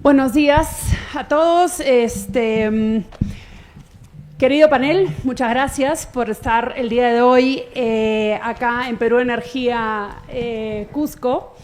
Buenos días a todos. Querido panel, muchas gracias por estar el día de hoy acá en Perú Energía Cusco.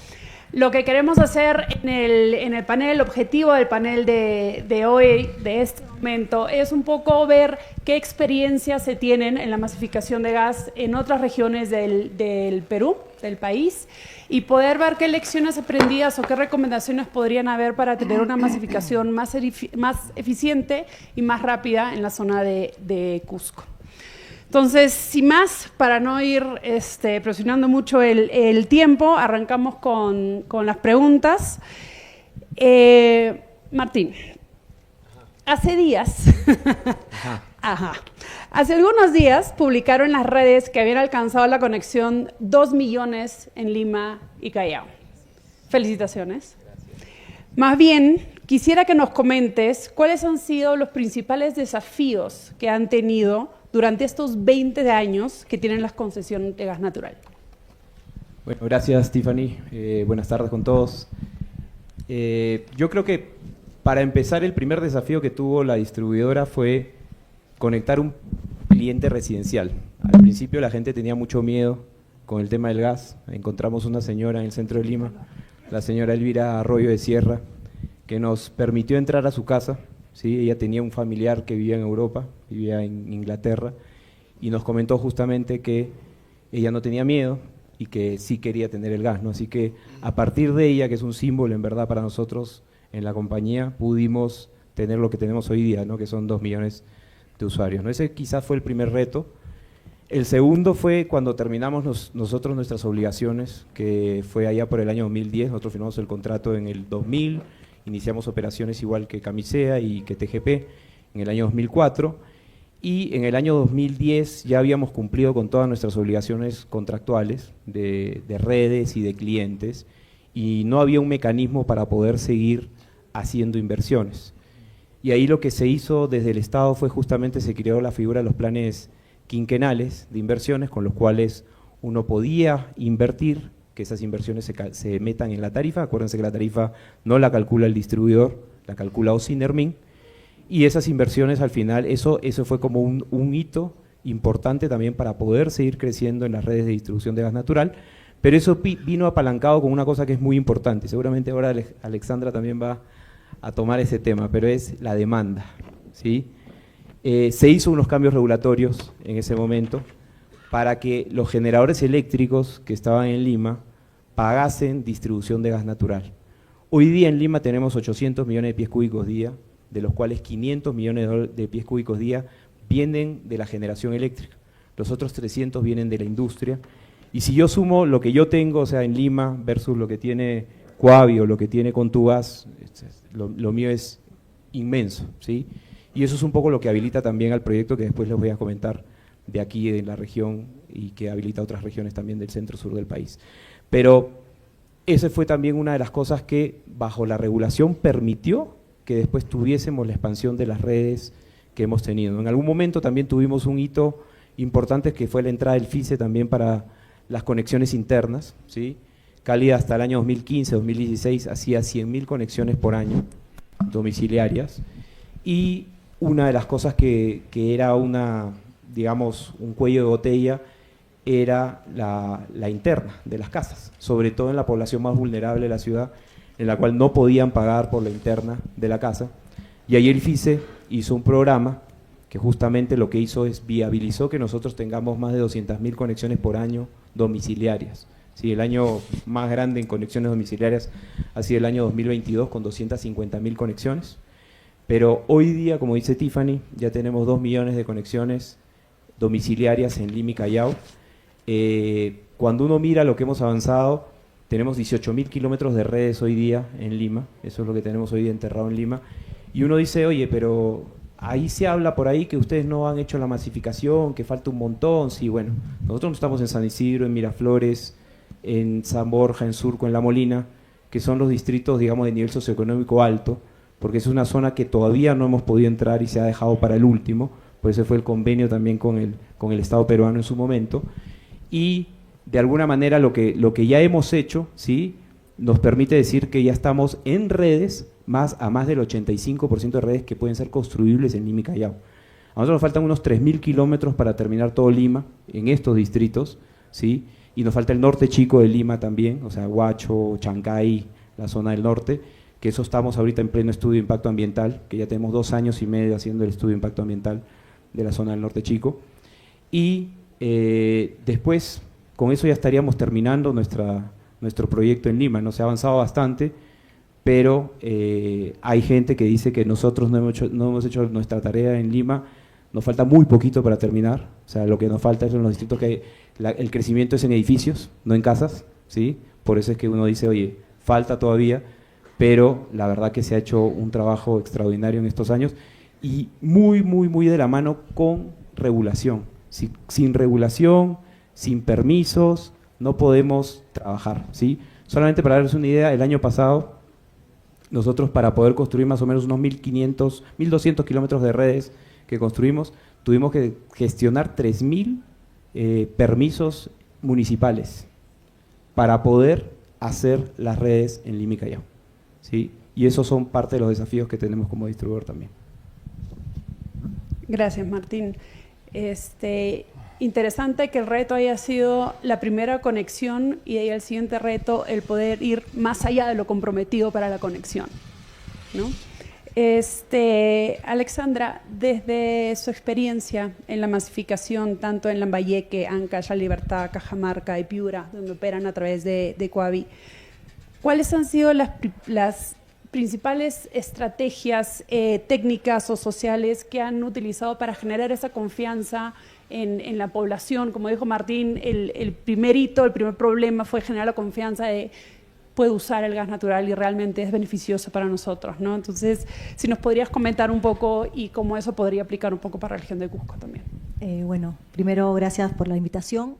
Lo que queremos hacer en el panel, el objetivo del panel de hoy, de este momento, es un poco ver qué experiencias se tienen en la masificación de gas en otras regiones del Perú, del país, y poder ver qué lecciones aprendidas o qué recomendaciones podrían haber para tener una masificación más eficiente y más rápida en la zona de Cusco. Entonces, sin más, para no ir presionando mucho el tiempo, arrancamos con las preguntas. Martín, hace días, hace algunos días publicaron en las redes que habían alcanzado la conexión 2 millones en Lima y Callao. Felicitaciones. Más bien, quisiera que nos comentes cuáles han sido los principales desafíos que han tenido durante estos 20 años que tienen las concesiones de gas natural. Bueno, gracias Tiffany. Buenas tardes con todos. Yo creo que para empezar el primer desafío que tuvo la distribuidora fue conectar un cliente residencial. Al principio la gente tenía mucho miedo con el tema del gas. Encontramos una señora en el centro de Lima, la señora Elvira Arroyo de Sierra, que nos permitió entrar a su casa. ¿Sí? Ella tenía un familiar que vivía en Europa, vivía en Inglaterra, y nos comentó justamente que ella no tenía miedo y que sí quería tener el gas, ¿no? Así que a partir de ella, que es un símbolo en verdad para nosotros en la compañía, pudimos tener lo que tenemos hoy día, ¿no? Que son 2 millones de usuarios, ¿no? Ese quizás fue el primer reto. El segundo fue cuando terminamos nosotros nuestras obligaciones, que fue allá por el año 2010, nosotros firmamos el contrato en el 2000, iniciamos operaciones igual que Camisea y que TGP en el año 2004, y en el año 2010 ya habíamos cumplido con todas nuestras obligaciones contractuales de redes y de clientes, y no había un mecanismo para poder seguir haciendo inversiones. Y ahí lo que se hizo desde el Estado fue justamente se creó la figura de los planes quinquenales de inversiones, con los cuales uno podía invertir, que esas inversiones se metan en la tarifa. Acuérdense que la tarifa no la calcula el distribuidor, la calcula Ocinermin, y esas inversiones al final, eso fue como un hito importante también para poder seguir creciendo en las redes de distribución de gas natural, pero eso vino apalancado con una cosa que es muy importante, seguramente ahora Alexandra también va a tomar ese tema, pero es la demanda, ¿sí? Se hizo unos cambios regulatorios en ese momento para que los generadores eléctricos que estaban en Lima pagasen distribución de gas natural. Hoy día en Lima tenemos 800 millones de pies cúbicos día, de los cuales 500 millones de pies cúbicos día vienen de la generación eléctrica, los otros 300 vienen de la industria, y si yo sumo lo que yo tengo, o sea, en Lima versus lo que tiene Coavi o lo que tiene Contugas, lo mío es inmenso, ¿sí? Y eso es un poco lo que habilita también al proyecto que después les voy a comentar de aquí, de la región, y que habilita otras regiones también del centro-sur del país. Pero esa fue también una de las cosas que bajo la regulación permitió que después tuviésemos la expansión de las redes que hemos tenido. En algún momento también tuvimos un hito importante que fue la entrada del FICE también para las conexiones internas, ¿sí? Cálida hasta el año 2015, 2016 hacía 100.000 conexiones por año domiciliarias, y una de las cosas que era digamos, un cuello de botella era la interna de las casas, sobre todo en la población más vulnerable de la ciudad, en la cual no podían pagar por la interna de la casa. Y ahí el FICE hizo un programa que justamente lo que hizo es viabilizó que nosotros tengamos más de 200.000 conexiones por año domiciliarias. Sí, el año más grande en conexiones domiciliarias ha sido el año 2022 con 250.000 conexiones, pero hoy día, como dice Tiffany, ya tenemos 2 millones de conexiones domiciliarias en Lima y Callao. Cuando uno mira lo que hemos avanzado, tenemos 18.000 kilómetros de redes hoy día en Lima, eso es lo que tenemos hoy día enterrado en Lima, y uno dice, oye, pero ahí se habla por ahí que ustedes no han hecho la masificación, que falta un montón. Sí, bueno, nosotros no estamos en San Isidro, en Miraflores, en San Borja, en Surco, en La Molina, que son los distritos, digamos, de nivel socioeconómico alto, porque es una zona que todavía no hemos podido entrar y se ha dejado para el último, por eso fue el convenio también con el Estado peruano en su momento, y de alguna manera lo que ya hemos hecho, ¿sí?, nos permite decir que ya estamos en redes a más del 85% de redes que pueden ser construibles en Lima y Callao. A nosotros nos faltan unos 3.000 kilómetros para terminar todo Lima, en estos distritos, ¿sí? Y nos falta el norte chico de Lima también, o sea, Huacho, Chancay, la zona del norte, que eso estamos ahorita en pleno estudio de impacto ambiental, que ya tenemos 2 años y medio haciendo el estudio de impacto ambiental de la zona del norte chico. Y después, con eso ya estaríamos terminando nuestro proyecto en Lima, ¿no? Se ha avanzado bastante, pero hay gente que dice que nosotros no hemos hecho nuestra tarea en Lima, nos falta muy poquito para terminar, o sea, lo que nos falta es en los distritos que el crecimiento es en edificios, no en casas, ¿sí? Por eso es que uno dice, oye, falta todavía, pero la verdad que se ha hecho un trabajo extraordinario en estos años y muy, muy, muy de la mano con regulación. Sin regulación, sin permisos, no podemos trabajar, ¿sí? Solamente para darles una idea, el año pasado, nosotros para poder construir más o menos unos 1.500, 1.200 kilómetros de redes que construimos, tuvimos que gestionar 3.000 permisos municipales para poder hacer las redes en Lima y Callao, ¿sí? Y esos son parte de los desafíos que tenemos como distribuidor también. Gracias, Martín. Interesante que el reto haya sido la primera conexión y de ahí el siguiente reto, el poder ir más allá de lo comprometido para la conexión, ¿no? Alexandra, desde su experiencia en la masificación, tanto en Lambayeque, Ancash, Libertad, Cajamarca y Piura, donde operan a través de Coavi, ¿cuáles han sido las principales estrategias técnicas o sociales que han utilizado para generar esa confianza en la población? Como dijo Martín, el primer hito, el primer problema fue generar la confianza de puede usar el gas natural y realmente es beneficioso para nosotros, ¿no? Entonces, si nos podrías comentar un poco y cómo eso podría aplicar un poco para la región de Cusco también. Bueno, primero gracias por la invitación.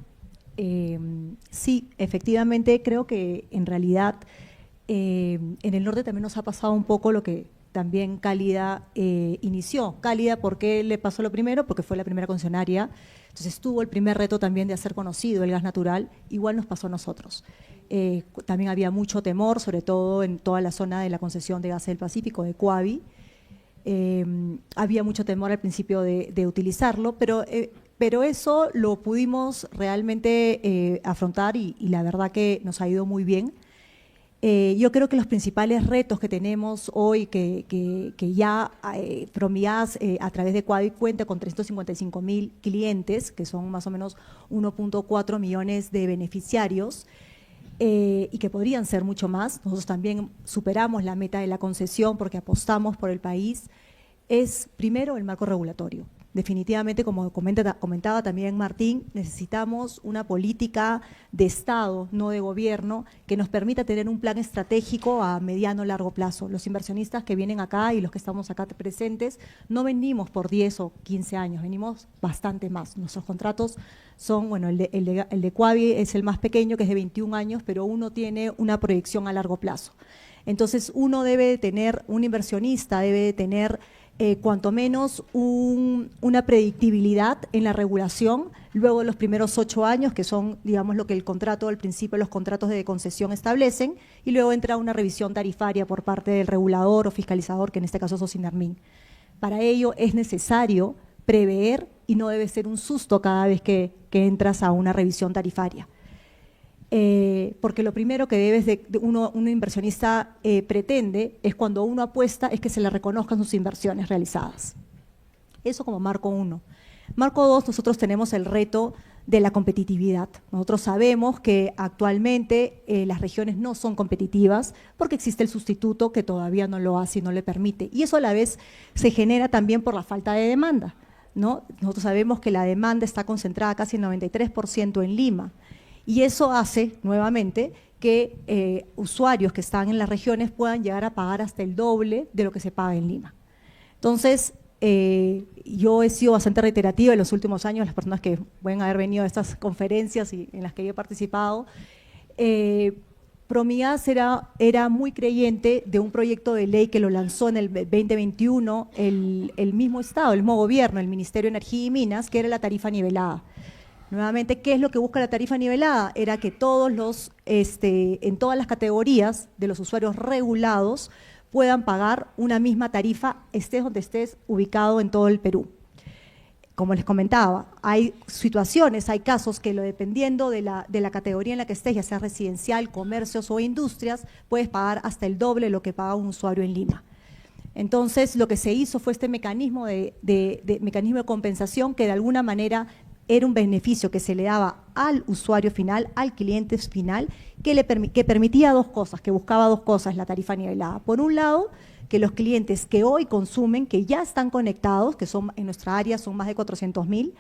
Sí, efectivamente creo que en realidad en el norte también nos ha pasado un poco lo que también Cálida inició. Cálida, ¿por qué le pasó lo primero? Porque fue la primera concesionaria, entonces tuvo el primer reto también de hacer conocido el gas natural, igual nos pasó a nosotros. También había mucho temor, sobre todo en toda la zona de la concesión de gas del Pacífico, de Coavi. Había mucho temor al principio de utilizarlo, pero eso lo pudimos realmente afrontar y la verdad que nos ha ido muy bien. Yo creo que los principales retos que tenemos hoy, que ya Promigas a través de Coavi cuenta con 355.000 clientes, que son más o menos 1.4 millones de beneficiarios, y que podrían ser mucho más. Nosotros también superamos la meta de la concesión porque apostamos por el país. Es primero el marco regulatorio. Definitivamente, como comentaba también Martín, necesitamos una política de Estado, no de gobierno, que nos permita tener un plan estratégico a mediano o largo plazo. Los inversionistas que vienen acá y los que estamos acá presentes no venimos por 10 o 15 años, venimos bastante más. Nuestros contratos son, bueno, el de Coavi es el más pequeño, que es de 21 años, pero uno tiene una proyección a largo plazo. Entonces, uno debe tener, un inversionista debe tener cuanto menos una predictibilidad en la regulación, luego los primeros 8 años, que son, digamos, lo que el contrato, al principio los contratos de concesión establecen, y luego entra una revisión tarifaria por parte del regulador o fiscalizador, que en este caso es Socinarmin. Para ello es necesario prever y no debe ser un susto cada vez que entras a una revisión tarifaria. Porque lo primero que un inversionista pretende es cuando uno apuesta es que se le reconozcan sus inversiones realizadas. Eso como marco 1. Marco 2, nosotros tenemos el reto de la competitividad. Nosotros sabemos que actualmente las regiones no son competitivas porque existe el sustituto que todavía no lo hace y no le permite. Y eso a la vez se genera también por la falta de demanda, ¿no? Nosotros sabemos que la demanda está concentrada casi en 93% en Lima. Y eso hace, nuevamente, que usuarios que están en las regiones puedan llegar a pagar hasta el doble de lo que se paga en Lima. Entonces, yo he sido bastante reiterativa en los últimos años, las personas que pueden haber venido a estas conferencias y en las que yo he participado. Promigas era muy creyente de un proyecto de ley que lo lanzó en el 2021 el mismo Estado, el mismo gobierno, el Ministerio de Energía y Minas, que era la tarifa nivelada. Nuevamente, ¿qué es lo que busca la tarifa nivelada? Era que todos en todas las categorías de los usuarios regulados puedan pagar una misma tarifa, estés donde estés ubicado en todo el Perú. Como les comentaba, hay situaciones, hay casos que dependiendo de la categoría en la que estés, ya sea residencial, comercios o industrias, puedes pagar hasta el doble de lo que paga un usuario en Lima. Entonces, lo que se hizo fue este mecanismo mecanismo de compensación que de alguna manera era un beneficio que se le daba al usuario final, al cliente final, que permitía dos cosas, que buscaba dos cosas, la tarifa nivelada. Por un lado, que los clientes que hoy consumen, que ya están conectados, que son en nuestra área son más de 400.000,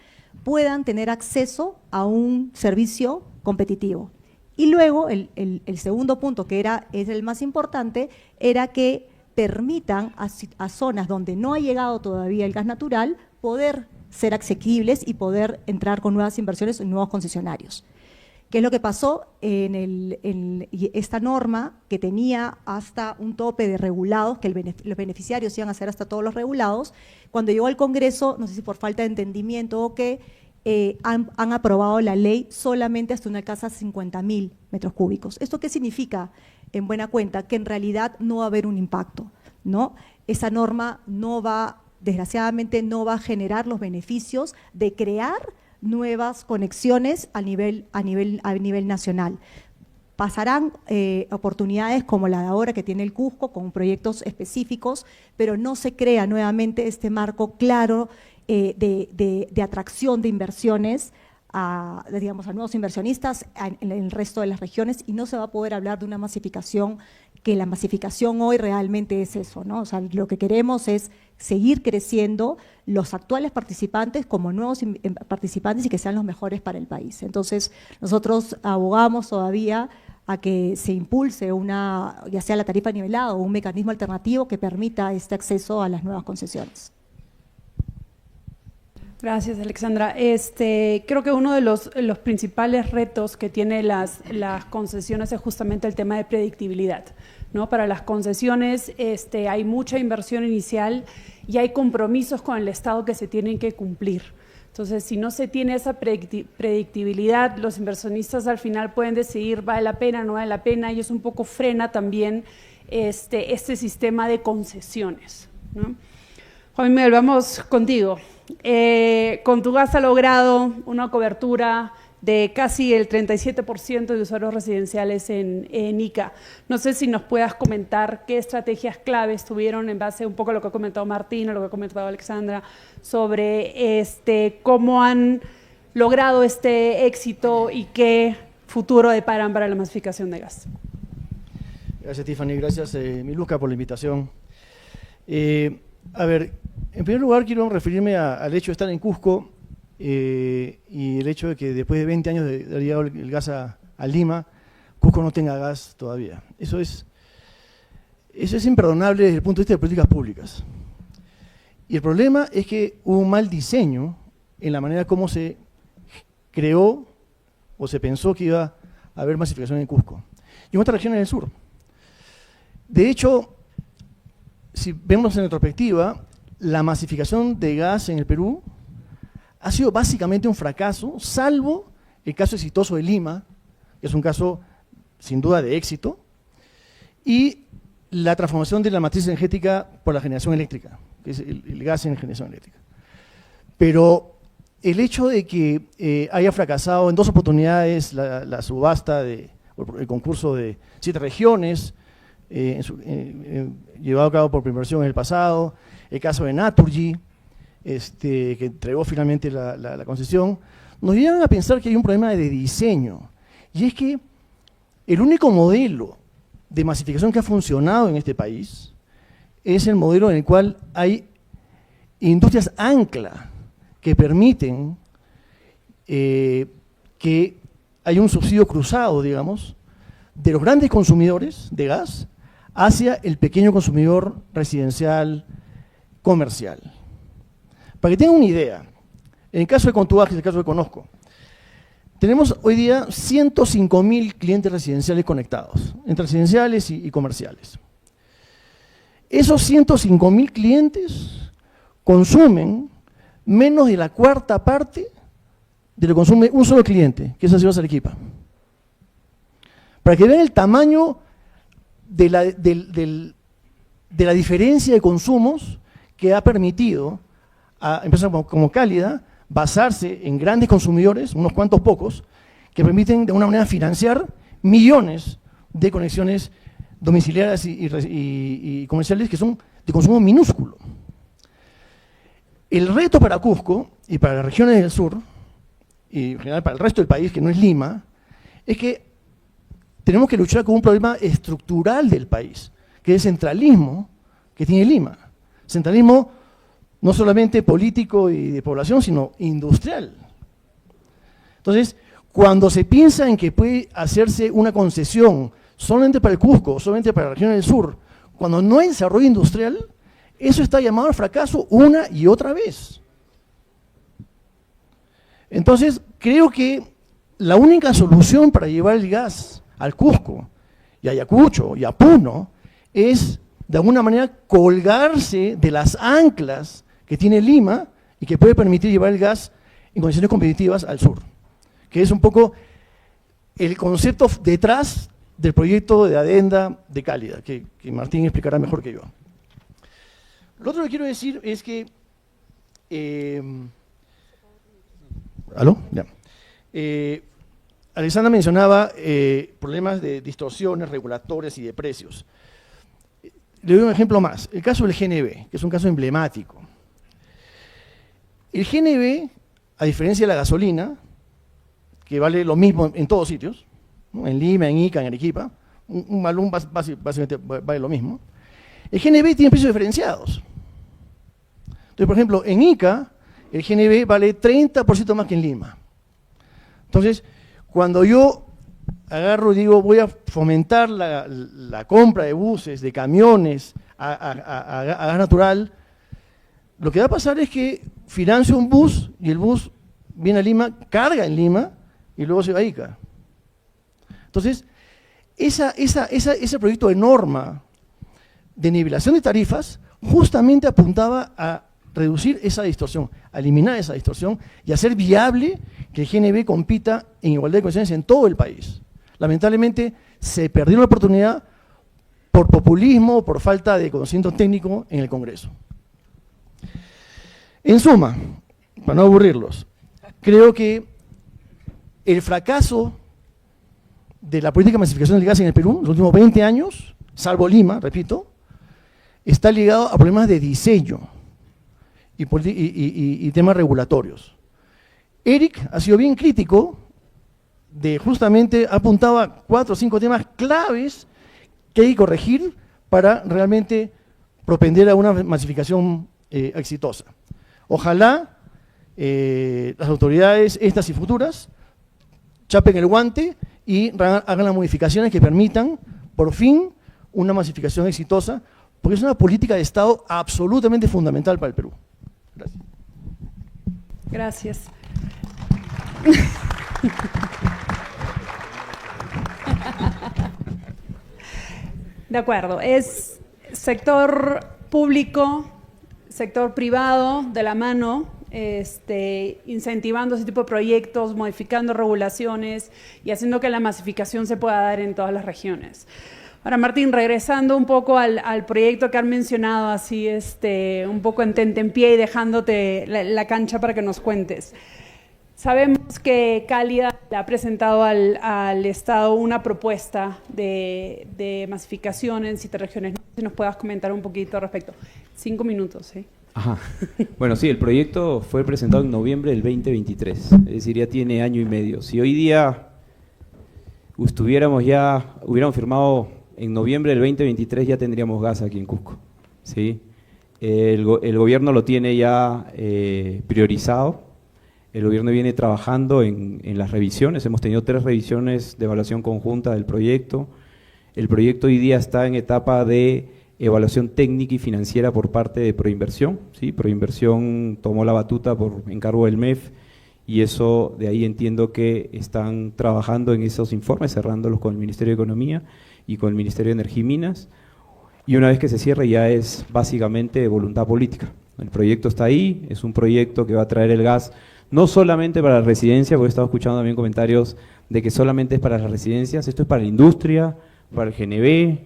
puedan tener acceso a un servicio competitivo. Y luego, el segundo punto, que es el más importante, era que permitan a zonas donde no ha llegado todavía el gas natural poder ser asequibles y poder entrar con nuevas inversiones en nuevos concesionarios. ¿Qué es lo que pasó? Esta norma que tenía hasta un tope de regulados, que los beneficiarios iban a ser hasta todos los regulados, cuando llegó al Congreso, no sé si por falta de entendimiento o que han aprobado la ley solamente hasta una casa de 50.000 metros cúbicos. ¿Esto qué significa? En buena cuenta, que en realidad no va a haber un impacto, ¿no? Esa norma desgraciadamente no va a generar los beneficios de crear nuevas conexiones a nivel nacional. Pasarán oportunidades como la de ahora que tiene el Cusco con proyectos específicos, pero no se crea nuevamente este marco claro de atracción de inversiones a nuevos inversionistas en el resto de las regiones, y no se va a poder hablar de una masificación, que la masificación hoy realmente es eso, ¿no? O sea, lo que queremos es seguir creciendo los actuales participantes como nuevos participantes y que sean los mejores para el país. Entonces, nosotros abogamos todavía a que se impulse ya sea la tarifa nivelada o un mecanismo alternativo que permita este acceso a las nuevas concesiones. Gracias, Alexandra. Creo que uno de los principales retos que tiene las concesiones es justamente el tema de predictibilidad, ¿no? Para las concesiones hay mucha inversión inicial y hay compromisos con el Estado que se tienen que cumplir. Entonces, si no se tiene esa predictibilidad, los inversionistas al final pueden decidir vale la pena, no vale la pena, y eso un poco frena también este sistema de concesiones, ¿no? Juan Miguel, vamos contigo. Con tu gas ha logrado una cobertura de casi el 37% de usuarios residenciales en Ica. No sé si nos puedas comentar qué estrategias claves tuvieron en base a un poco a lo que ha comentado Martín, a lo que ha comentado Alexandra, sobre cómo han logrado este éxito y qué futuro deparan para la masificación de gas. Gracias, Tiffany. Gracias, Miluska, por la invitación. A ver, en primer lugar quiero referirme al hecho de estar en Cusco y el hecho de que después de 20 años de haber llegado el gas a Lima, Cusco no tenga gas todavía. Eso es imperdonable desde el punto de vista de políticas públicas. Y el problema es que hubo un mal diseño en la manera como se creó o se pensó que iba a haber masificación en Cusco y en otras regiones del sur. De hecho, si vemos en retrospectiva, la masificación de gas en el Perú ha sido básicamente un fracaso, salvo el caso exitoso de Lima, que es un caso sin duda de éxito, y la transformación de la matriz energética por la generación eléctrica, que es el gas en generación eléctrica. Pero el hecho de que haya fracasado en 2 oportunidades la subasta, el concurso de 7 regiones, llevado a cabo por Primversión en el pasado, el caso de Naturgy, que entregó finalmente la concesión, nos llevan a pensar que hay un problema de diseño, y es que el único modelo de masificación que ha funcionado en este país es el modelo en el cual hay industrias ancla que permiten que haya un subsidio cruzado, digamos, de los grandes consumidores de gas hacia el pequeño consumidor residencial comercial. Para que tengan una idea, en el caso de Contubaja, que es el caso que conozco, tenemos hoy día 105.000 clientes residenciales conectados, entre residenciales y comerciales. Esos 105.000 clientes consumen menos de la 1/4 parte de lo que consume un solo cliente, que es la ciudad de Arequipa. Para que vean el tamaño de de la diferencia de consumos que ha permitido a empresas como Cálida basarse en grandes consumidores, unos cuantos pocos, que permiten de una manera financiar millones de conexiones domiciliarias y comerciales que son de consumo minúsculo. El reto para Cusco y para las regiones del sur, y en general para el resto del país, que no es Lima, es que tenemos que luchar con un problema estructural del país, que es el centralismo que tiene Lima. Centralismo no solamente político y de población, sino industrial. Entonces, cuando se piensa en que puede hacerse una concesión solamente para el Cusco, solamente para la región del sur, cuando no hay desarrollo industrial, eso está llamado al fracaso una y otra vez. Entonces, creo que la única solución para llevar el gas al Cusco, y a Ayacucho, y a Puno, es de alguna manera colgarse de las anclas que tiene Lima y que puede permitir llevar el gas en condiciones competitivas al sur, que es un poco el concepto detrás del proyecto de adenda de Cálida, que Martín explicará mejor que yo. Lo otro que quiero decir es que… ¿Aló? Ya. Alexandra mencionaba problemas de distorsiones regulatorias y de precios. Le doy un ejemplo más, el caso del GNB, que es un caso emblemático. El GNB, a diferencia de la gasolina, que vale lo mismo en todos sitios, ¿no? En Lima, en Ica, en Arequipa, un balón básicamente vale lo mismo, el GNB tiene precios diferenciados. Entonces, por ejemplo, en Ica, el GNB vale 30% más que en Lima. Entonces, cuando yo agarro y digo, voy a fomentar la compra de buses, de camiones a gas natural, lo que va a pasar es que financio un bus y el bus viene a Lima, carga en Lima y luego se va a Ica. Entonces, ese proyecto de norma de nivelación de tarifas justamente apuntaba a reducir esa distorsión, a eliminar esa distorsión y hacer viable que el GNB compita en igualdad de condiciones en todo el país. Lamentablemente se perdió la oportunidad por populismo, por falta de conocimiento técnico en el Congreso. En suma, para no aburrirlos, creo que el fracaso de la política de masificación del gas en el Perú en los últimos 20 años, salvo Lima, repito, está ligado a problemas de diseño y temas regulatorios. Eric ha sido bien crítico de justamente, apuntaba 4 o 5 temas claves que hay que corregir para realmente propender a una masificación exitosa. Ojalá las autoridades, estas y futuras, chapen el guante y hagan las modificaciones que permitan, por fin, una masificación exitosa, porque es una política de Estado absolutamente fundamental para el Perú. Gracias. Gracias. De acuerdo, es sector público, sector privado, de la mano, incentivando ese tipo de proyectos, modificando regulaciones y haciendo que la masificación se pueda dar en todas las regiones. Ahora, Martín, regresando un poco al proyecto que han mencionado, así un poco en tentempié y dejándote la cancha para que nos cuentes. Sabemos que Cálida le ha presentado al Estado una propuesta de masificación en 7 regiones. No sé si nos puedas comentar un poquito al respecto. 5 minutos, ¿sí? Ajá. Bueno, sí, el proyecto fue presentado en noviembre del 2023, es decir, ya tiene año y medio. Si hoy día hubiéramos firmado en noviembre del 2023, ya tendríamos gas aquí en Cusco, ¿sí? El gobierno lo tiene ya priorizado. El gobierno viene trabajando en las revisiones, hemos tenido 3 revisiones de evaluación conjunta del proyecto. El proyecto hoy día está en etapa de evaluación técnica y financiera por parte de Proinversión, ¿sí? Proinversión tomó la batuta por encargo del MEF y eso, de ahí entiendo que están trabajando en esos informes, cerrándolos con el Ministerio de Economía y con el Ministerio de Energía y Minas, y una vez que se cierre ya es básicamente voluntad política. El proyecto está ahí, es un proyecto que va a traer el gas no solamente para la residencia, porque he estado escuchando también comentarios de que solamente es para las residencias, esto es para la industria, para el GNB,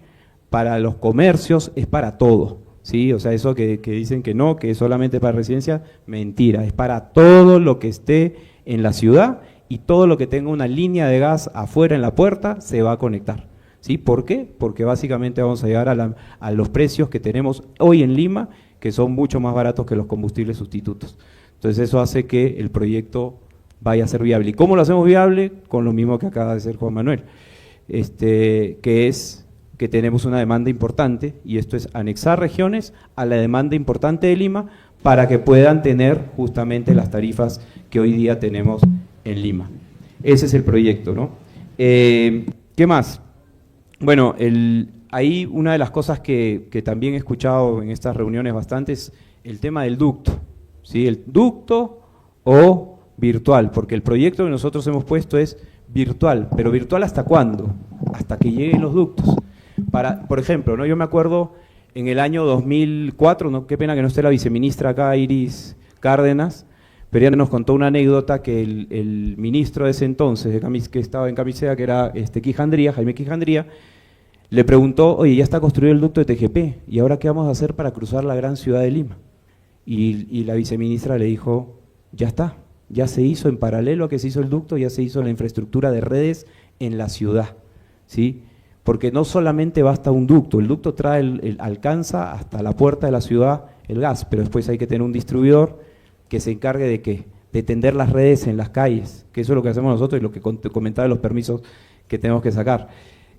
para los comercios, es para todo, ¿sí? O sea, eso que dicen que no, que es solamente para residencia, mentira, es para todo lo que esté en la ciudad y todo lo que tenga una línea de gas afuera en la puerta se va a conectar, ¿sí? ¿Por qué? Porque básicamente vamos a llegar a los precios que tenemos hoy en Lima, que son mucho más baratos que los combustibles sustitutos. Entonces eso hace que el proyecto vaya a ser viable. ¿Y cómo lo hacemos viable? Con lo mismo que acaba de hacer Juan Manuel, que es que tenemos una demanda importante, y esto es anexar regiones a la demanda importante de Lima para que puedan tener justamente las tarifas que hoy día tenemos en Lima. Ese es el proyecto, ¿no? ¿Qué más? Bueno, ahí una de las cosas que también he escuchado en estas reuniones bastante es el tema del ducto, ¿sí? El ducto o virtual, porque el proyecto que nosotros hemos puesto es virtual, pero ¿virtual hasta cuándo? Hasta que lleguen los ductos. Por ejemplo, ¿no? Yo me acuerdo en el año 2004, ¿no? Qué pena que no esté la viceministra acá, Iris Cárdenas, pero ella nos contó una anécdota que el ministro de ese entonces, que estaba en Camisea, que era Jaime Quijandría, le preguntó, oye, ya está construido el ducto de TGP, ¿y ahora qué vamos a hacer para cruzar la gran ciudad de Lima? Y la viceministra le dijo, ya está, ya se hizo en paralelo a que se hizo el ducto, ya se hizo la infraestructura de redes en la ciudad, ¿sí? Porque no solamente basta un ducto, el ducto alcanza hasta la puerta de la ciudad el gas, pero después hay que tener un distribuidor que se encargue de ¿qué? De tender las redes en las calles, que eso es lo que hacemos nosotros y lo que comentaba de los permisos que tenemos que sacar,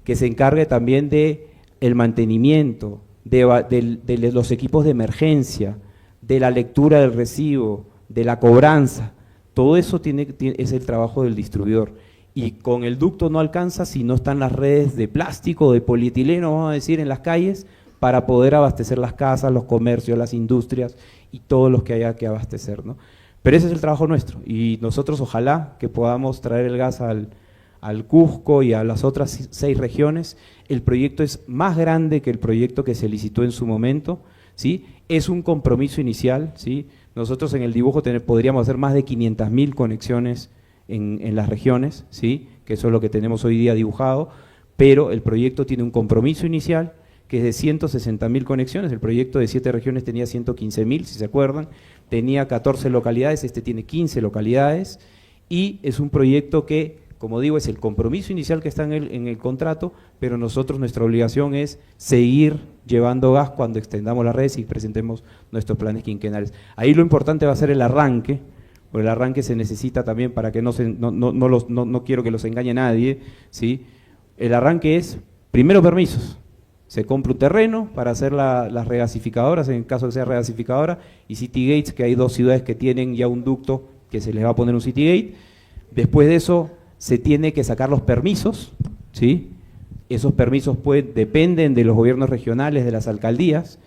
que se encargue también de el mantenimiento, de los equipos de emergencia, de la lectura del recibo, de la cobranza, todo eso es el trabajo del distribuidor. Y con el ducto no alcanza si no están las redes de plástico, de polietileno, vamos a decir, en las calles, para poder abastecer las casas, los comercios, las industrias y todos los que haya que abastecer, ¿no? Pero ese es el trabajo nuestro, y nosotros ojalá que podamos traer el gas al Cusco y a las otras 6 regiones. El proyecto es más grande que el proyecto que se licitó en su momento, ¿sí? Es un compromiso inicial, ¿sí? Nosotros en el dibujo podríamos hacer más de 500.000 conexiones en las regiones, ¿sí? Que eso es lo que tenemos hoy día dibujado, pero el proyecto tiene un compromiso inicial que es de 160.000 conexiones. El proyecto de 7 regiones tenía 115.000, si se acuerdan, tenía 14 localidades, este tiene 15 localidades, y es un proyecto que, como digo, es el compromiso inicial que está en el contrato, pero nuestra obligación es seguir llevando gas cuando extendamos las redes y presentemos nuestros planes quinquenales. Ahí lo importante va a ser el arranque, porque el arranque se necesita también para que no quiero que los engañe nadie, ¿sí? El arranque es, primero, permisos. Se compra un terreno para hacer las regasificadoras, en caso de que sea regasificadora, y city gates, que hay 2 ciudades que tienen ya un ducto que se les va a poner un city gate. Después de eso se tiene que sacar los permisos, ¿sí? Esos permisos dependen de los gobiernos regionales, de las alcaldías.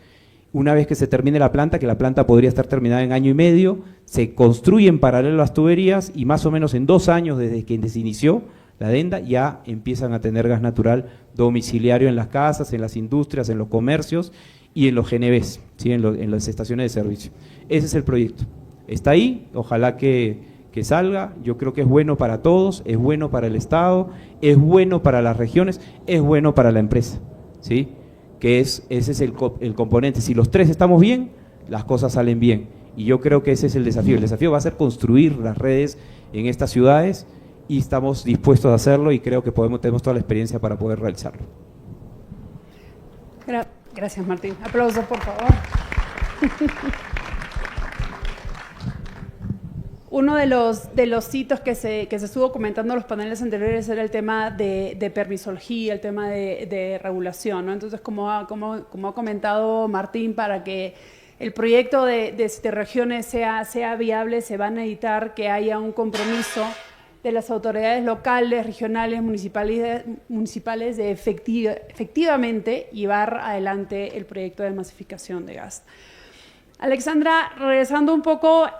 Una vez que se termine la planta, que la planta podría estar terminada en año y medio, se construyen paralelo las tuberías y más o menos en 2 años desde que se inició la adenda ya empiezan a tener gas natural domiciliario en las casas, en las industrias, en los comercios y en los GNBs, ¿sí? en las estaciones de servicio. Ese es el proyecto. Está ahí, ojalá que salga. Yo creo que es bueno para todos, es bueno para el Estado, es bueno para las regiones, es bueno para la empresa, ¿sí? Ese es el componente. Si los 3 estamos bien, las cosas salen bien. Y yo creo que ese es el desafío. El desafío va a ser construir las redes en estas ciudades, y estamos dispuestos a hacerlo, y creo que tenemos toda la experiencia para poder realizarlo. Gracias, Martín. Aplausos, por favor. Uno de los hitos que se estuvo comentando en los paneles anteriores era el tema de permisología, el tema de regulación, ¿no? Entonces, como ha comentado Martín, para que el proyecto de regiones sea viable, se va a necesitar que haya un compromiso de las autoridades locales, regionales, municipales de efectivamente llevar adelante el proyecto de masificación de gas. Alexandra, regresando un poco a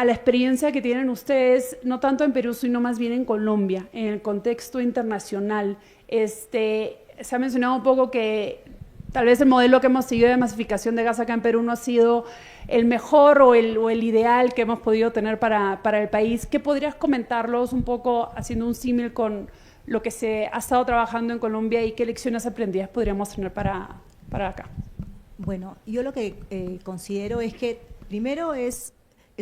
la experiencia que tienen ustedes, no tanto en Perú, sino más bien en Colombia, en el contexto internacional. Se ha mencionado un poco que tal vez el modelo que hemos seguido de masificación de gas acá en Perú no ha sido el mejor o el ideal que hemos podido tener para el país. ¿Qué podrías comentarlos un poco, haciendo un símil con lo que se ha estado trabajando en Colombia y qué lecciones aprendidas podríamos tener para acá. Bueno, yo lo que considero es que primero es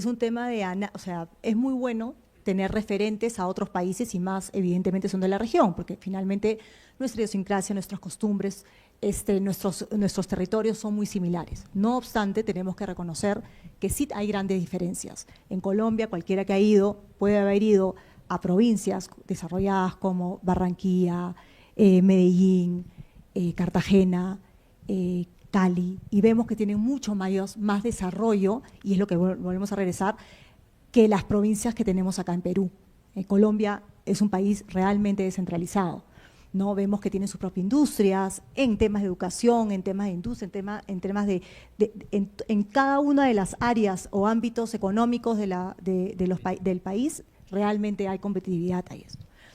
un tema o sea, es muy bueno tener referentes a otros países y más evidentemente son de la región, porque finalmente nuestra idiosincrasia, nuestras costumbres, nuestros territorios son muy similares. No obstante, tenemos que reconocer que sí hay grandes diferencias. En Colombia, cualquiera que ha ido puede haber ido a provincias desarrolladas como Barranquilla, Medellín, Cartagena, Cali, y vemos que tienen mucho más desarrollo, y es lo que volvemos a regresar, que las provincias que tenemos acá en Perú. Colombia es un país realmente descentralizado, ¿no? Vemos que tienen sus propias industrias, en temas de educación, en temas de industria, en cada una de las áreas o ámbitos económicos del país, realmente hay competitividad ahí.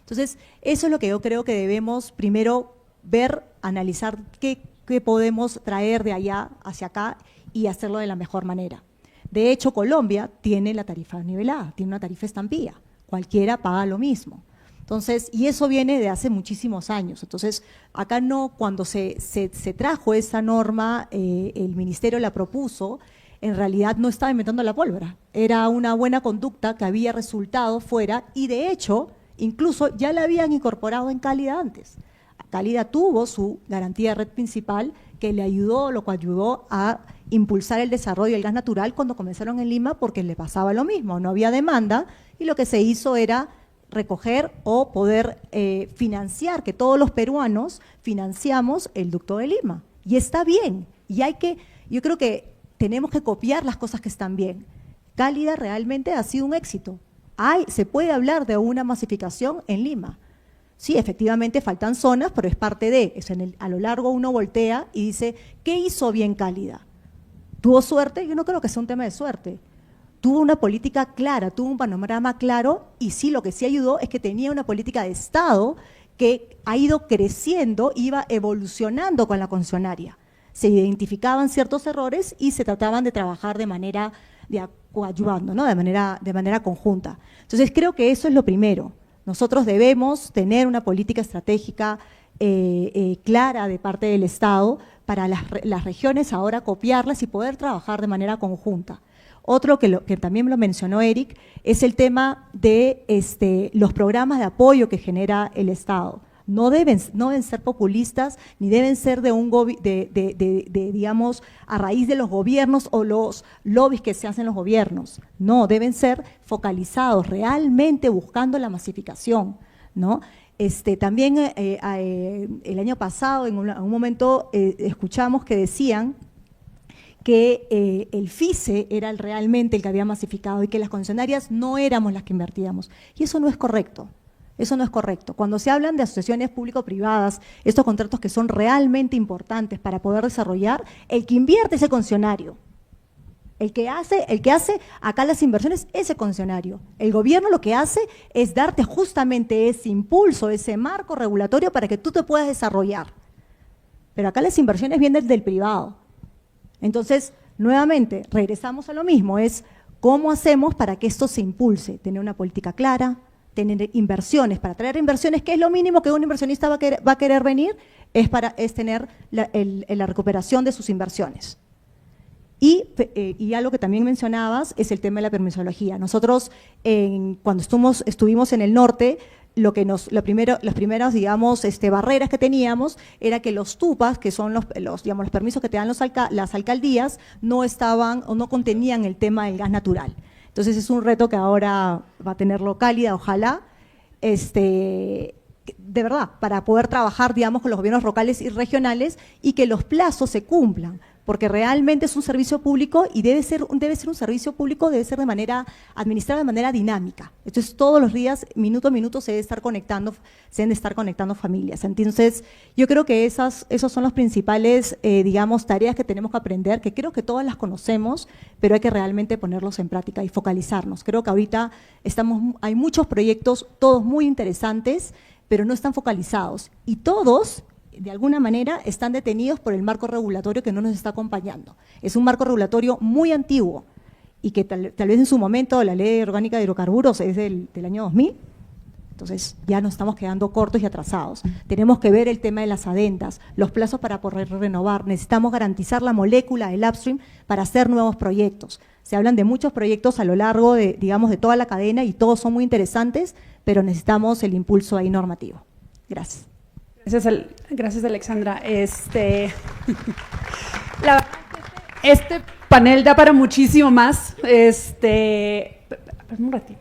Entonces, eso es lo que yo creo que debemos primero ver, analizar qué podemos traer de allá hacia acá y hacerlo de la mejor manera. De hecho, Colombia tiene la tarifa nivelada, tiene una tarifa estampilla, cualquiera paga lo mismo. Entonces, y eso viene de hace muchísimos años. Entonces, acá no, cuando se trajo esa norma, el ministerio la propuso, en realidad no estaba inventando la pólvora, era una buena conducta que había resultado fuera y de hecho, incluso ya la habían incorporado en Cálida antes. Cálida tuvo su garantía de red principal que le ayudó, lo que ayudó a impulsar el desarrollo del gas natural cuando comenzaron en Lima porque le pasaba lo mismo, no había demanda y lo que se hizo era recoger o poder financiar, que todos los peruanos financiamos el ducto de Lima. Y está bien, y yo creo que tenemos que copiar las cosas que están bien. Cálida realmente ha sido un éxito. Se puede hablar de una masificación en Lima. Sí, efectivamente faltan zonas, pero es parte de eso. A lo largo uno voltea y dice, ¿qué hizo bien Cálida? ¿Tuvo suerte? Yo no creo que sea un tema de suerte. Tuvo una política clara, tuvo un panorama claro y sí, lo que sí ayudó es que tenía una política de Estado que ha ido creciendo, iba evolucionando con la concesionaria. Se identificaban ciertos errores y se trataban de trabajar de manera coadyuvando, ¿no? de manera conjunta. Entonces creo que eso es lo primero. Nosotros debemos tener una política estratégica clara de parte del Estado para las regiones ahora copiarlas y poder trabajar de manera conjunta. Otro que también lo mencionó Eric es el tema de los programas de apoyo que genera el Estado. No deben ser populistas ni deben ser digamos, a raíz de los gobiernos o los lobbies que se hacen los gobiernos. No, deben ser focalizados, realmente buscando la masificación, ¿no? También el año pasado, en un momento, escuchamos que decían que el FICE era realmente el que había masificado y que las concesionarias no éramos las que invertíamos. Y eso no es correcto. Eso no es correcto. Cuando se hablan de asociaciones público-privadas, estos contratos que son realmente importantes para poder desarrollar, el que invierte es el concesionario. El que hace acá las inversiones es el concesionario. El gobierno lo que hace es darte justamente ese impulso, ese marco regulatorio para que tú te puedas desarrollar. Pero acá las inversiones vienen del privado. Entonces, nuevamente, regresamos a lo mismo, es cómo hacemos para que esto se impulse, tener una política clara, tener inversiones, para traer inversiones, que es lo mínimo que un inversionista va a querer venir, es tener la recuperación de sus inversiones. Y algo que también mencionabas es el tema de la permisología. Nosotros, cuando estuvimos en el norte, las primeras, digamos, barreras que teníamos era que los TUPAs, que son los permisos que te dan las alcaldías, no estaban o no contenían el tema del gas natural. Entonces es un reto que ahora va a tenerlo Cálida, ojalá, de verdad, para poder trabajar, digamos, con los gobiernos locales y regionales y que los plazos se cumplan, porque realmente es un servicio público y debe ser un servicio público, debe ser administrado de manera dinámica. Entonces todos los días, minuto a minuto, se deben estar conectando familias. Entonces yo creo que esos son los principales, digamos, tareas que tenemos que aprender, que creo que todas las conocemos, pero hay que realmente ponerlos en práctica y focalizarnos. Creo que ahorita hay muchos proyectos, todos muy interesantes, pero no están focalizados y todos de alguna manera están detenidos por el marco regulatorio que no nos está acompañando. Es un marco regulatorio muy antiguo y que tal vez en su momento la Ley Orgánica de Hidrocarburos es del año 2000, Entonces ya nos estamos quedando cortos y atrasados. Tenemos que ver el tema de las adendas, los plazos para poder renovar. Necesitamos garantizar la molécula del upstream para hacer nuevos proyectos. Se hablan de muchos proyectos a lo largo de, digamos, de toda la cadena y todos son muy interesantes, pero necesitamos el impulso ahí normativo. Gracias. Gracias, Alexandra. La verdad es que este panel da para muchísimo más. Un ratito.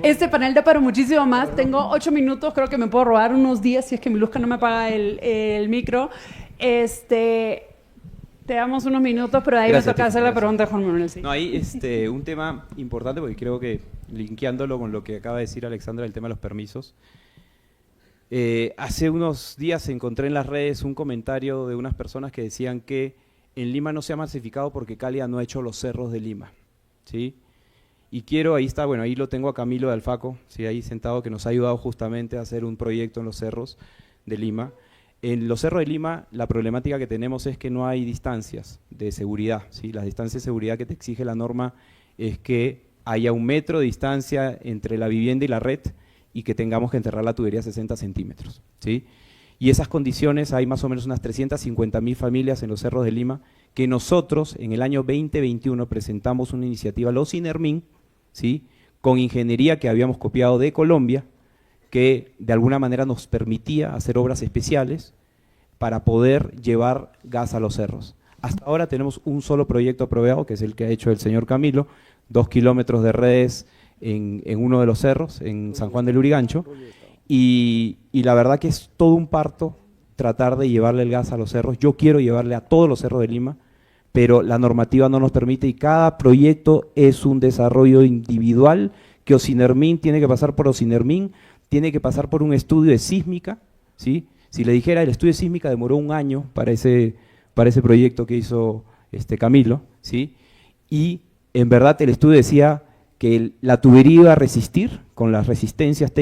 Este panel da para muchísimo más. Tengo 8 minutos, creo que me puedo robar unos 10 si es que mi Luzca no me apaga el micro. Te damos unos minutos, pero de ahí Gracias, me toca hacer la gracias. pregunta de Juan Manuel. Sí. No, ahí un tema importante, porque creo que linkeándolo con lo que acaba de decir Alexandra, el tema de los permisos. Hace unos días encontré en las redes un comentario de unas personas que decían que en Lima no se ha masificado porque Calia no ha hecho los cerros de Lima, ¿sí? Y quiero, ahí está, bueno, ahí lo tengo a Camilo de Alfaco, ¿sí? Ahí sentado, que nos ha ayudado justamente a hacer un proyecto en los cerros de Lima. En los cerros de Lima, la problemática que tenemos es que no hay distancias de seguridad, ¿sí? Las distancias de seguridad que te exige la norma es que haya 1 metro de distancia entre la vivienda y la red y que tengamos que enterrar la tubería a 60 centímetros, ¿sí? Y esas condiciones, hay más o menos unas 350.000 familias en los cerros de Lima, que nosotros en el año 2021 presentamos una iniciativa, los INERMIN, ¿sí? Con ingeniería que habíamos copiado de Colombia, que de alguna manera nos permitía hacer obras especiales para poder llevar gas a los cerros. Hasta ahora tenemos un solo proyecto aprobado, que es el que ha hecho el señor Camilo, 2 kilómetros de redes en uno de los cerros, en San Juan del Lurigancho, y la verdad que es todo un parto tratar de llevarle el gas a los cerros. Yo quiero llevarle a todos los cerros de Lima, pero la normativa no nos permite y cada proyecto es un desarrollo individual que Ocinermin tiene que pasar por Ocinermin, tiene que pasar por un estudio de sísmica, ¿sí? Si le dijera, el estudio de sísmica demoró 1 año para ese proyecto que hizo Camilo, ¿sí? Y en verdad el estudio decía que la tubería iba a resistir con las resistencias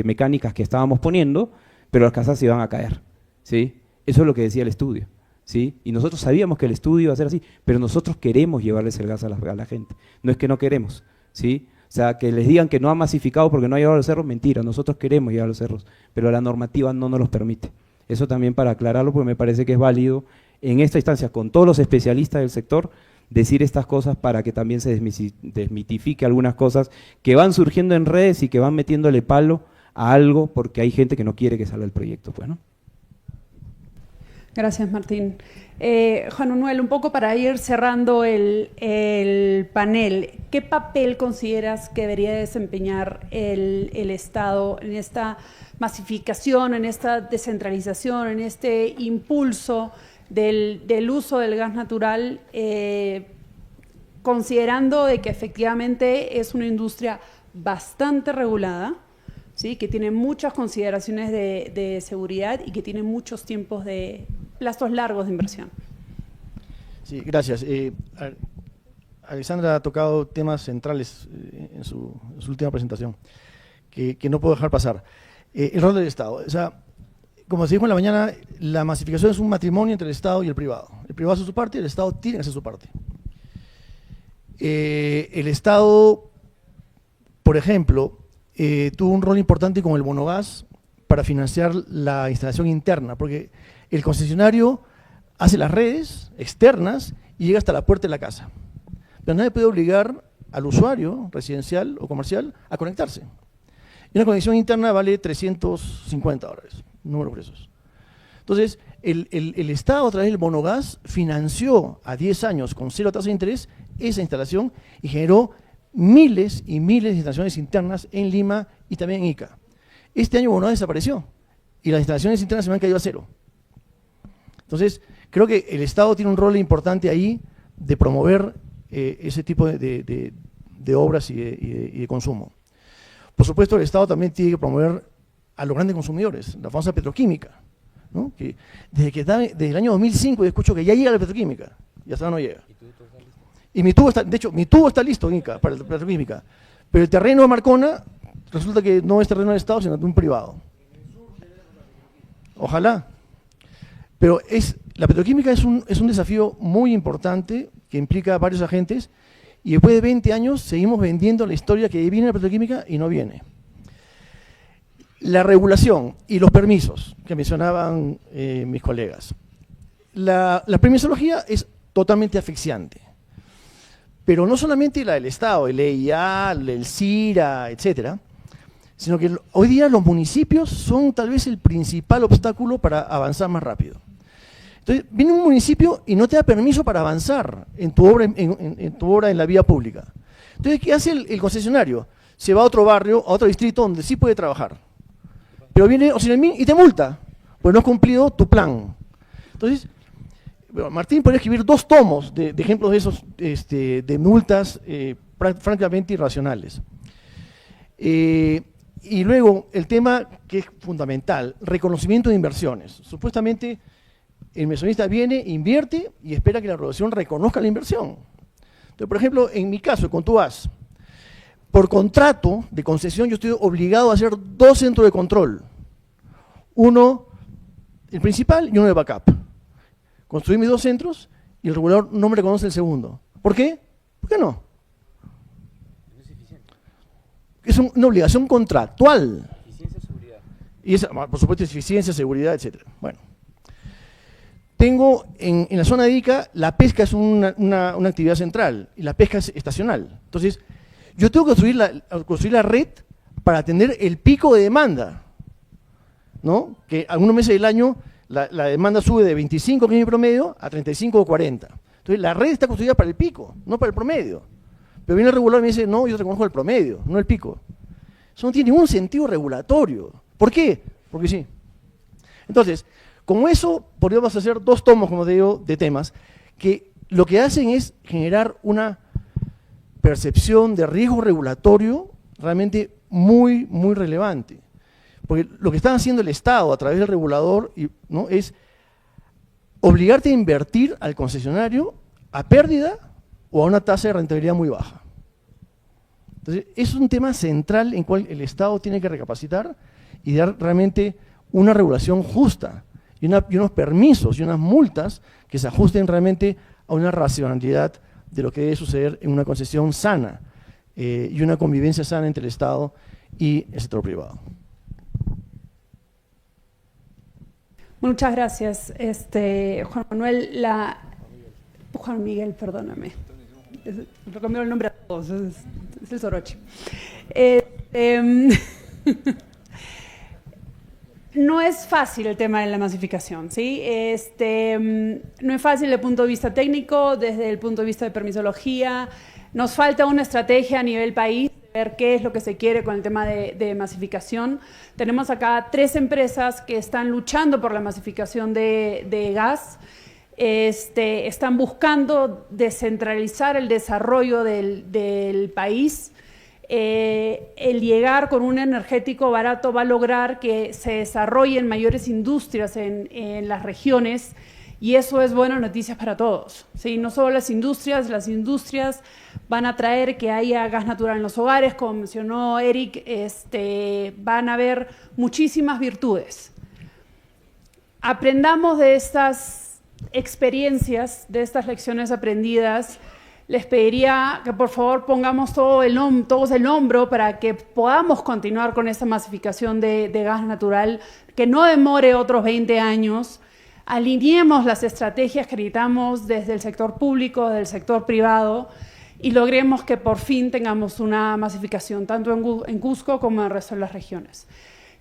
mecánicas que estábamos poniendo, pero las casas se iban a caer, ¿sí? Eso es lo que decía el estudio, ¿sí? Y nosotros sabíamos que el estudio iba a ser así, pero nosotros queremos llevarles el gas a la gente, no es que no queremos, ¿sí? O sea, que les digan que no ha masificado porque no ha llevado a los cerros, mentira, nosotros queremos llevar a los cerros, pero la normativa no nos los permite. Eso también para aclararlo, porque me parece que es válido en esta instancia, con todos los especialistas del sector, decir estas cosas para que también se desmitifique algunas cosas que van surgiendo en redes y que van metiéndole palo a algo porque hay gente que no quiere que salga el proyecto, pues, ¿no? Gracias, Martín. Juan Manuel, un poco para ir cerrando el panel, ¿qué papel consideras que debería desempeñar el Estado en esta masificación, en esta descentralización, en este impulso del uso del gas natural, considerando de que efectivamente es una industria bastante regulada, ¿sí? Que tiene muchas consideraciones de seguridad y que tiene muchos tiempos de plazos largos de inversión? Sí, gracias. Alexandra ha tocado temas centrales en su última presentación, que no puedo dejar pasar. El rol del Estado. O sea, como se dijo en la mañana, la masificación es un matrimonio entre el Estado y el privado. El privado hace su parte y el Estado tiene que hacer su parte. El Estado, por ejemplo, tuvo un rol importante con el bonogás para financiar la instalación interna, porque el concesionario hace las redes externas y llega hasta la puerta de la casa. Pero nadie puede obligar al usuario residencial o comercial a conectarse. Y una conexión interna vale $350, número precisos. Entonces, el Estado a través del bonogás financió a 10 años con 0 tasa de interés esa instalación y generó miles y miles de instalaciones internas en Lima y también en Ica. Este año bonogás desapareció y las instalaciones internas se me han caído a 0. Entonces, creo que el Estado tiene un rol importante ahí de promover ese tipo de obras y de consumo. Por supuesto, el Estado también tiene que promover a los grandes consumidores, la famosa petroquímica, ¿no? Que desde el año 2005 yo escucho que ya llega la petroquímica y hasta ahora no llega. Y mi tubo está, de hecho, mi tubo está listo en Ica para la petroquímica, pero el terreno de Marcona resulta que no es terreno del Estado, sino de un privado. Ojalá. Pero la petroquímica es un desafío muy importante que implica a varios agentes y después de 20 años seguimos vendiendo la historia que viene la petroquímica y no viene. La regulación y los permisos que mencionaban mis colegas. La permisología es totalmente asfixiante, pero no solamente la del Estado, el EIA, el CIRA, etcétera, sino que hoy día los municipios son tal vez el principal obstáculo para avanzar más rápido. Entonces, viene un municipio y no te da permiso para avanzar en tu obra en la vía pública. Entonces, ¿qué hace el concesionario? Se va a otro barrio, a otro distrito donde sí puede trabajar. Pero viene Oceanmin y te multa, pues no has cumplido tu plan. Entonces, bueno, Martín podría escribir 2 tomos de ejemplos de esos, de multas francamente irracionales. Y luego, el tema que es fundamental, reconocimiento de inversiones. Supuestamente, el inversionista viene, invierte y espera que la regulación reconozca la inversión. Entonces, por ejemplo, en mi caso, con Tuas, por contrato de concesión yo estoy obligado a hacer 2 centros de control. Uno, el principal, y uno de backup. Construí mis 2 centros y el regulador no me reconoce el segundo. ¿Por qué? ¿Por qué no? Es una obligación contractual. Eficiencia, seguridad. Y esa, por supuesto, eficiencia, seguridad, etc. Bueno. Tengo en la zona de Ica, la pesca es una actividad central y la pesca es estacional. Entonces, yo tengo que construir la red para atender el pico de demanda, ¿no? Que algunos meses del año la demanda sube de 25 que es mi promedio a 35 o 40. Entonces, la red está construida para el pico, no para el promedio. Pero viene el regulador y me dice, no, yo reconozco el promedio, no el pico. Eso no tiene ningún sentido regulatorio. ¿Por qué? Porque sí. Entonces, como eso, podríamos hacer 2 tomos, como te digo, de temas, que lo que hacen es generar una percepción de riesgo regulatorio realmente muy, muy relevante. Porque lo que está haciendo el Estado a través del regulador, ¿no?, es obligarte a invertir al concesionario a pérdida o a una tasa de rentabilidad muy baja. Entonces, es un tema central en cual el Estado tiene que recapacitar y dar realmente una regulación justa y unos permisos y unas multas que se ajusten realmente a una racionalidad de lo que debe suceder en una concesión sana y una convivencia sana entre el Estado y el sector privado. Muchas gracias, Juan Manuel. Juan Miguel, perdóname. Lo cambió el nombre a todos, es el Soroche. No es fácil el tema de la masificación, ¿sí? No es fácil desde el punto de vista técnico, desde el punto de vista de permisología. Nos falta una estrategia a nivel país, ver qué es lo que se quiere con el tema de masificación. Tenemos acá 3 empresas que están luchando por la masificación de gas. Están buscando descentralizar el desarrollo del país. El llegar con un energético barato va a lograr que se desarrollen mayores industrias en las regiones y eso es buenas noticias para todos, ¿sí? No solo las industrias van a traer que haya gas natural en los hogares, como mencionó Eric, van a haber muchísimas virtudes. Aprendamos de estas experiencias, de estas lecciones aprendidas. Les pediría que por favor pongamos todos el hombro para que podamos continuar con esta masificación de gas natural, que no demore otros 20 años, alineemos las estrategias que necesitamos desde el sector público, desde el sector privado y logremos que por fin tengamos una masificación tanto en Cusco como en el resto de las regiones.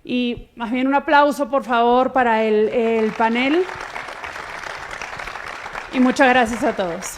Y más bien un aplauso por favor para el panel y muchas gracias a todos.